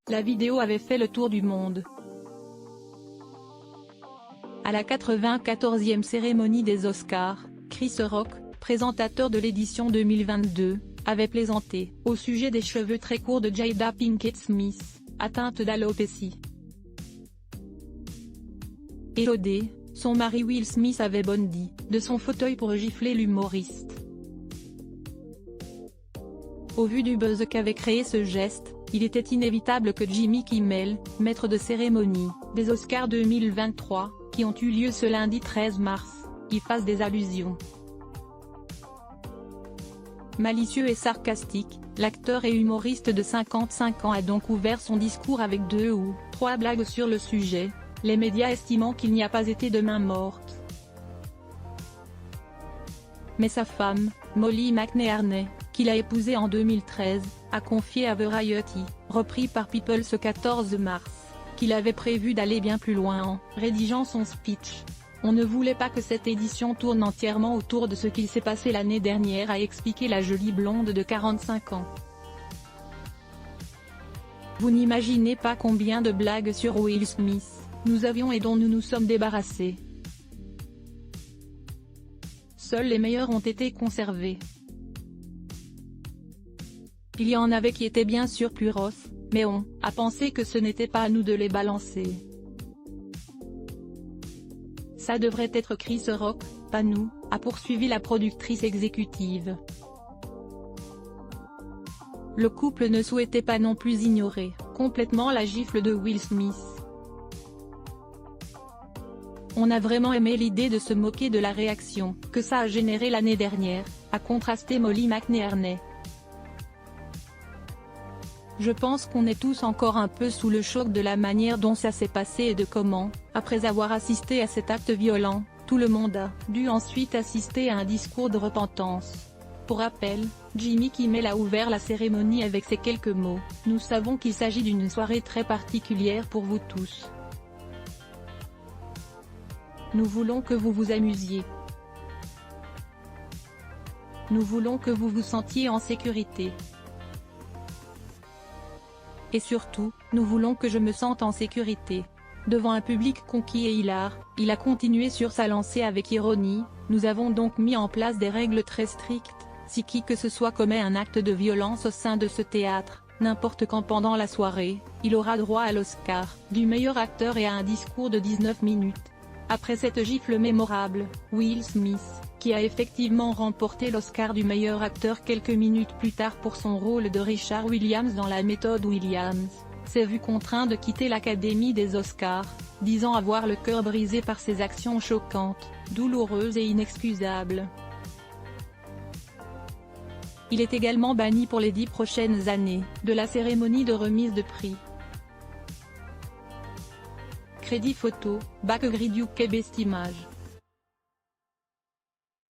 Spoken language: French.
La vidéo avait fait le tour du monde. À la 94e cérémonie des Oscars, Chris Rock, présentateur de l'édition 2022, avait plaisanté au sujet des cheveux très courts de Jada Pinkett Smith, atteinte d'alopécie. Échaudé, son mari Will Smith avait bondi de son fauteuil pour gifler l'humoriste. Au vu du buzz qu'avait créé ce geste, il était inévitable que Jimmy Kimmel, maître de cérémonie des Oscars 2023, qui ont eu lieu ce lundi 13 mars, y fasse des allusions. Malicieux et sarcastique, l'acteur et humoriste de 55 ans a donc ouvert son discours avec 2 ou 3 blagues sur le sujet, les médias estimant qu'il n'y a pas été de main morte. Mais sa femme, Molly McNearney, qu'il a épousée en 2013, a confié à Variety, repris par People ce 14 mars, qu'il avait prévu d'aller bien plus loin en rédigeant son speech. On ne voulait pas que cette édition tourne entièrement autour de ce qu'il s'est passé l'année dernière, a expliqué la jolie blonde de 45 ans. Vous n'imaginez pas combien de blagues sur Will Smith nous avions et dont nous nous sommes débarrassés. Seuls les meilleurs ont été conservés. Il y en avait qui étaient bien sûr plus rough, mais on a pensé que ce n'était pas à nous de les balancer. Ça devrait être Chris Rock, pas nous, a poursuivi la productrice exécutive. Le couple ne souhaitait pas non plus ignorer complètement la gifle de Will Smith. On a vraiment aimé l'idée de se moquer de la réaction que ça a généré l'année dernière, a contrasté Molly McNearney. Je pense qu'on est tous encore un peu sous le choc de la manière dont ça s'est passé et de comment, après avoir assisté à cet acte violent, tout le monde a dû ensuite assister à un discours de repentance. Pour rappel, Jimmy Kimmel a ouvert la cérémonie avec ces quelques mots: « Nous savons qu'il s'agit d'une soirée très particulière pour vous tous. Nous voulons que vous vous amusiez. Nous voulons que vous vous sentiez en sécurité. Et surtout, nous voulons que je me sente en sécurité. » Devant un public conquis et hilar, il a continué sur sa lancée avec ironie: « Nous avons donc mis en place des règles très strictes, si qui que ce soit commet un acte de violence au sein de ce théâtre, n'importe quand pendant la soirée, il aura droit à l'Oscar du meilleur acteur et à un discours de 19 minutes. » Après cette gifle mémorable, Will Smith, qui a effectivement remporté l'Oscar du meilleur acteur quelques minutes plus tard pour son rôle de Richard Williams dans La méthode Williams, s'est vu contraint de quitter l'Académie des Oscars, disant avoir le cœur brisé par ses actions choquantes, douloureuses et inexcusables. Il est également banni pour les 10 prochaines années de la cérémonie de remise de prix. Crédit photo, Bakegridiou Kebestimage.